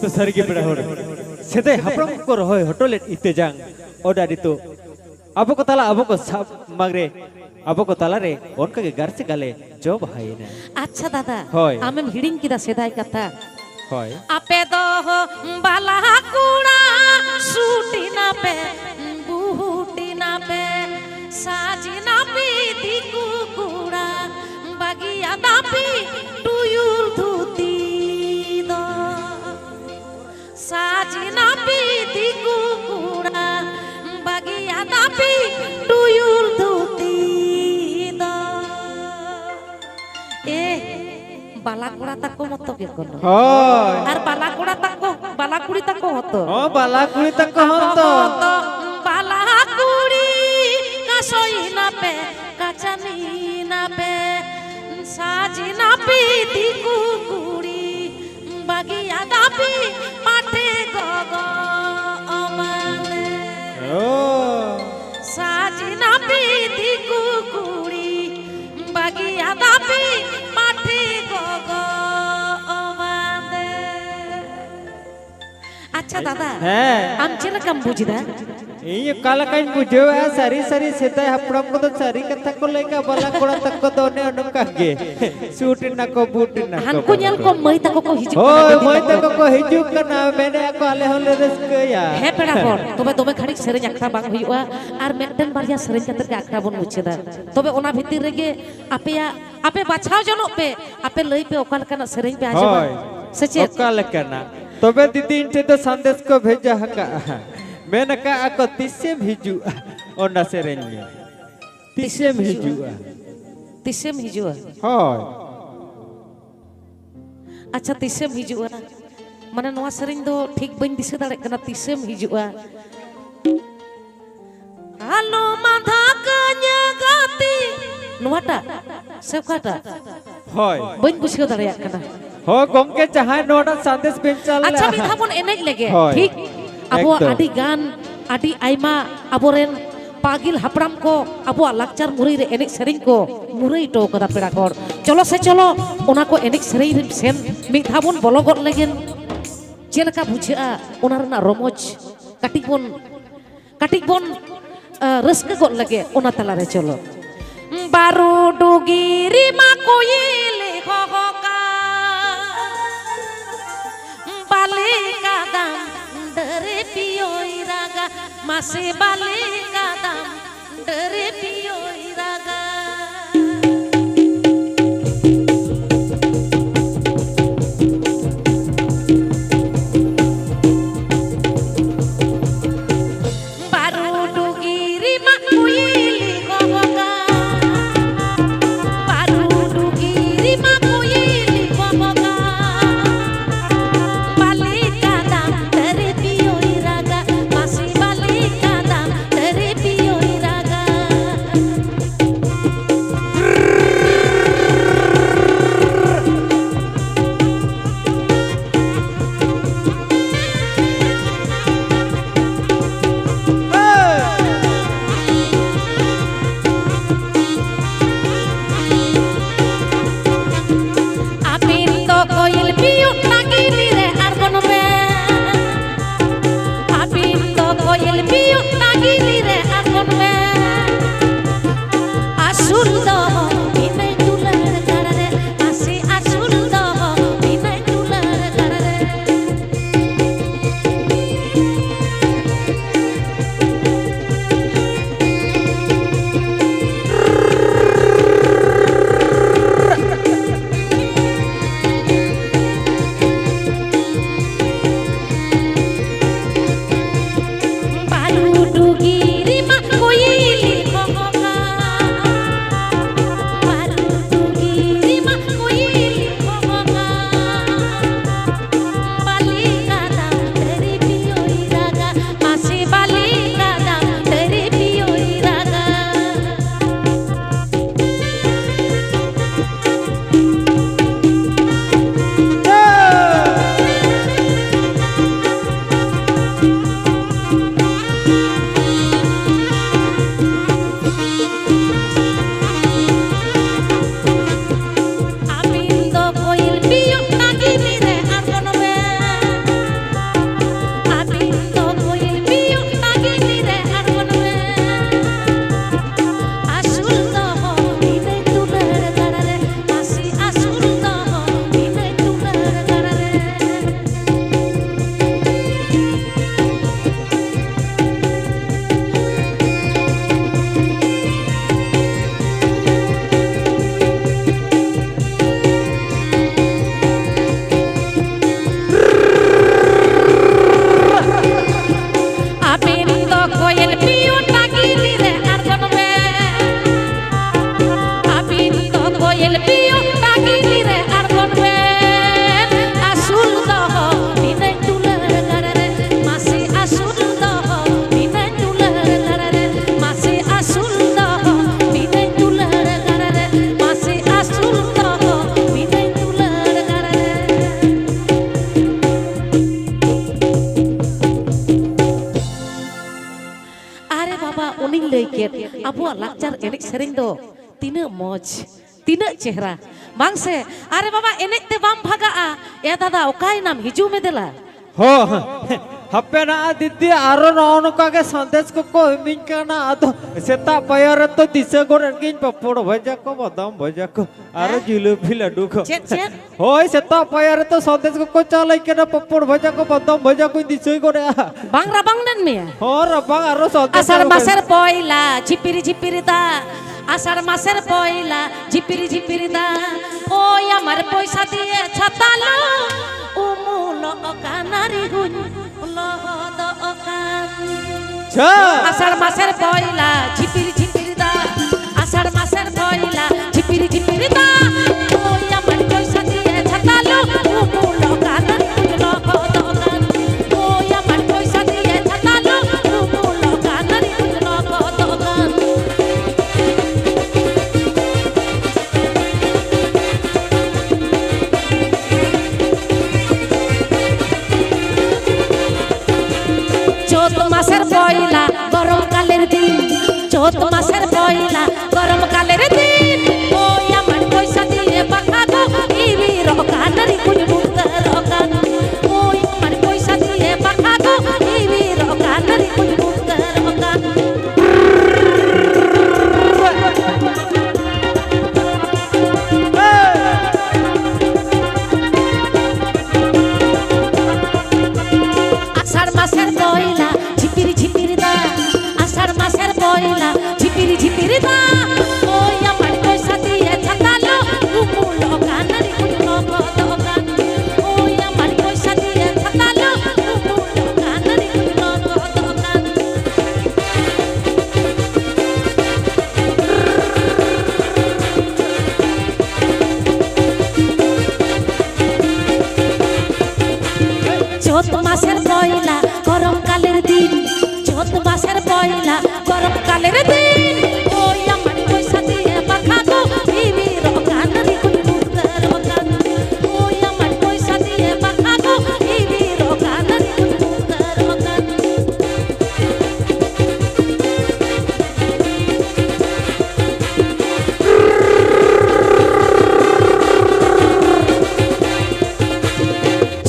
तो सरगी बड़ा हो सेदे हप्रम को रहोय होटोलेट इतेजांग ओडाडी तो अब को ताला अब को सब मगरे अब को ताला रे उनका के घर से गले जो भाई ने अच्छा दादा होय आमे हिडिंग किदा सेदाय कथा होय आपे दो बाला कुड़ा सूटी ना पे बूटी ना पे साजी ना पे दिकु कुड़ा बागिया ना पे टुयुल धुती दो साजी ना पे दिकु कुड़ा बागिया ना पे टुयुल धुती दो ए बाला कुड़ा तक मत के कोन होय আর বালা কুড়া তাকো বালা কুড়ি তাকো হতো ও বালা কুড়ি তাকো হতো বালা কুড়ি কাসই না পে কাচানি না পে সাজি না পে দিকু কুড়ি বাগিয়া দাপি মাঠে গগ আমানে ও সাজি না পে দিকু কুড়ি বাগিয়া দাপি মাঠে গগ अच्छा दादा हैं आमचे ना कम बुझदा ये काला काइन बुझो है सारी सारी सेता हपड़म को तो सारी कथा को लेका बाला कोड़ा तक को दोने अनका गे सूट ना को बूट ना को हानको नेल को मई तक को हिजु ओय मई तक को हिजु कना मेने को आले होले रस्के या हे पेड़ा कोर तबे तबे खड़ी सेरेñ आखरा बांग हुइवा आर मेटन बारिया सेरेñ कतर के आखरा बन मुछेदा तबे ओना भितिर रेगे आपेया आपे बाछाव जनो पे आपे लई पे ओकाल कना सेरेñ पे आजबा सचे ओकाल कना तबे दीदी इनते तो संदेश को भेजा हका मैंने कहा ako tisem hiju ona sereñ में tisem hiju होय अच्छा तिसेम हिजुआ माने नवा सेरेñ दो ठीक बन दिसे दाड़े कना तिसेम हिजुआ हालो माधा कन्या गाती नवाटा सेवकाटा होय बन बुझियो दाड़े कना हो गमके चाहे नोटा संदेश बेंचाल अच्छा मिथा बन एनेज लेगे ठीक अबो आदि गान आदि आइमा अबोरेन पागिल हपड़ाम को अबो लाकचार मुरई रे एनेज सेरेñ को मुरई टो कदा पेड़ा कोर चलो से चलो ओना को एनिक सेरेई सेन मिद धाव बन बोलो गद लेगेन चेलका बुझा ओना रना रमोज काटिक बन रस्क गद लगे ओना तलारे चलो बारू डुगिरी मा कोयिली खखका बालिका दाम डरे पियोई रागा मासे बालिका दाम डरे पियोई रागा अब लाचार एनेक सेरें दो तीना मौज तीना चेहरा बांग से अरे बाबा एनेक ते बाम भागा ए दादा ओकाय नाम हिजू में देला हो हप्पे ना दीदी आरो नौन का के संदेश को मिन करना तो सेता पयर तो दिसे गोर किन पपड़ भजा को बदाम भजा को आरो जिलेबी लड्डू को होय सेता पयर तो संदेश को चलै के ना पपड़ भजा को बदाम भजा को दिसे गोर बांग रबांग नन में हो रबांग आरो संदेश आसार मासेर पयला झिपिरी झिपिरी दा आषाढ़ मासेर पयला झिपिरी झिपिरी दा ओय आमार पयसा दिए छातालो उमुल अकानारी गुन लहद अकान आषाढ़ मासेर पयला झिपिरी झिपिरी दा आषाढ़ मासेर पयला झिपिरी झिपिरी दा ओय आमार पयसा दिए छातालो उमुल अकानारी गुन लहद अकान ओय आमार पयसा दिए छातालो उमुल अकानारी गुन लहद अकान चौथ मासेर पयला गरम कालेर दिन चौथ मासेर पयला गरम कालेर दिन কালের দিন ওই আমার পয়সা দিয়ে পাখাবো বিবির কানারি কুনি মুক্তার বাগান ওই আমার পয়সা দিয়ে পাখাবো বিবির কানারি কুনি মুক্তার বাগান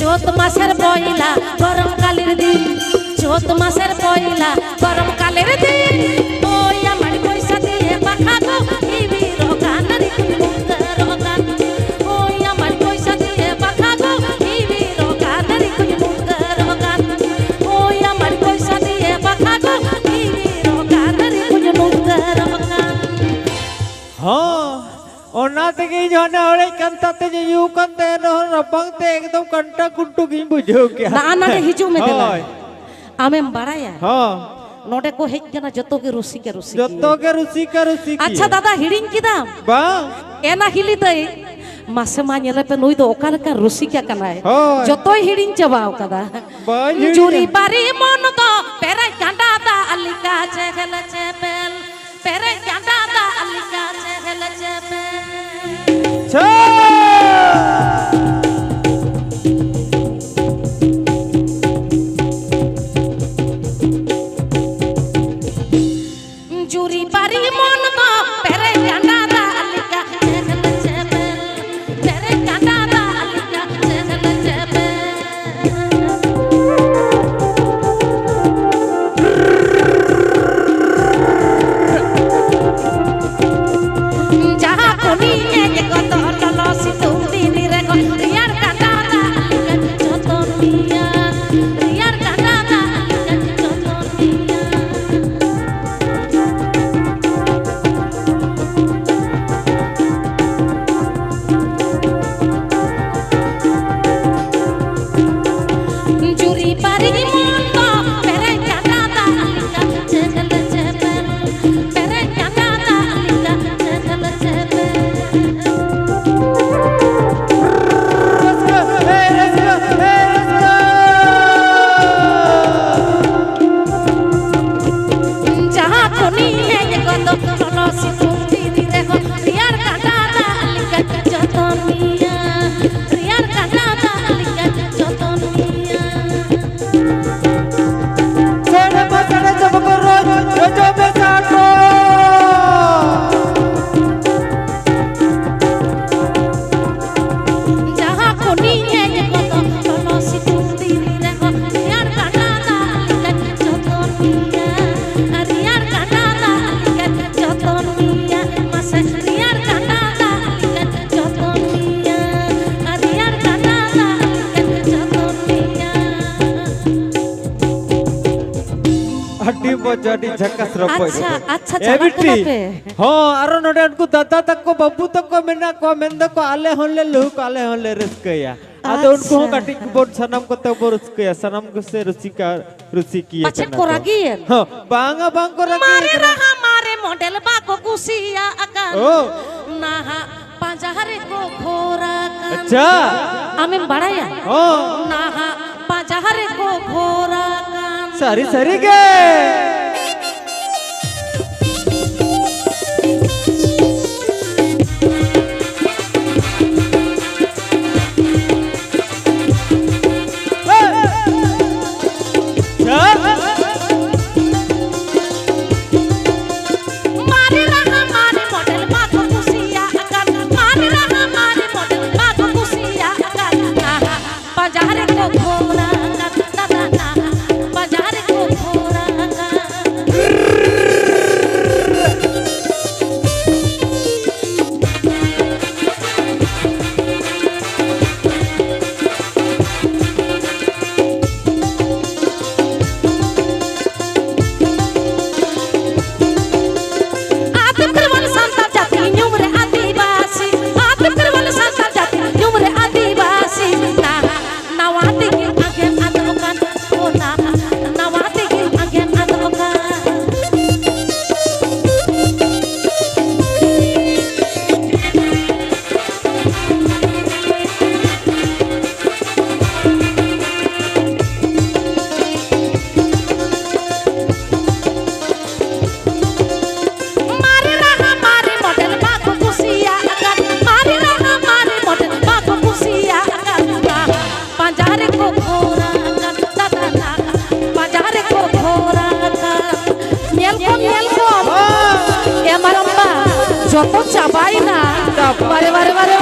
চৈত মাসের পয়লা গরম কালের দিন চৈত মাসের পয়লা গরম কালের দিন ওই আমার পয়সা দিয়ে পাখাবো বিবির কানারি কুনি মুক্তার বাগান ওই আমার পয়সা দিয়ে পাখাবো বিবির কানারি কুনি মুক্তার বাগান ওই আমার পয়সা দিয়ে পাখাবো বিবির কানারি কুনি মুক্তার বাগান हाँ ओना तेगे जाने वाले कंता ते यू कंते नो रबंग ते एकदम कंटा कुट्टू की बुझो क्या ना ना के हिजू में देला हाँ आमें बाड़ाया हाँ नोडे को हेज जना जतो के रुसी के रुसी जत्तो के रुसी की अच्छा दादा हिडिंग किदाम बा एना हिली दई मासे मा नेले पे नुई दो ओकाल का रुसी क्या कनाय हाँ। जतो हिडिंग चबाव कदा बा हिडिंग। जुरी बारी मन तो पेरे कांडा दा अलिका चेगल चेपेल पेरे कांडा दा अलिका चेगल चेपेल छा जुरी बारी मन तो पेरे कांडा दा अलिका चेगल चेपेल पेरे कांडा दा अलिका चेगल चेपेल जहाँ कोनी एक कत ललो सितुंदी निरे को रियार कांडा दा अलिका चतनिया रियार कांडा दा अलिका चतनिया जुरी पारी मन तो पेरे कांडा दा अलिका चेगल चेपेल पेरे कांडा दा अलिका चेगल चेपेल जहाँ कोनी एक कत ललो सितुंदी निरे को रियार कांडा दा अलिका चतनिया रियार कांडा दा अलिका चतनिया सोने मसने जब करो जो बेचारो जहाँ कोनी एक कत ललो सितुंदी निरे को रियार कांडा दा अलिका चतनिया रियार कांडा दा अलिका चतनिया मासे रियार कांडा दा अलिका चतनिया रियार कांडा दा अलिका चतनिया हड्डी बजाडी झकस रपो अच्छा, अच्छा, ए चला बिट्टी कोना पे। हाँ अरे नोडे उनको दादा तक को बब्बू तक को मेना को मेंदा को आले होले लुक आले होले रस्कया आदे उनको अच्छा। काटी बोर्ड सनम को तब रस्कया सनम को से रुचि किया अच्छा कोरागियन हाँ बांगा बांग को मारे रखी रहा मारे मॉडल बाको कुसिया अकान ओ नाहा पांजहरे को घोरा कान अच्छा हमें बड़ाया हाँ नाहा पांजहरे को घोरा कान सरी सरी के मारे रहा मारे मॉडल बाको कुसिया अकान मारे रहा मारे मॉडल बाको कुसिया अकान नाहा पांजहरे को घोरा कान दादा नाहा पांजहरे को घोरा कान যত চাবাই না চাবাই। বারে বারে বারে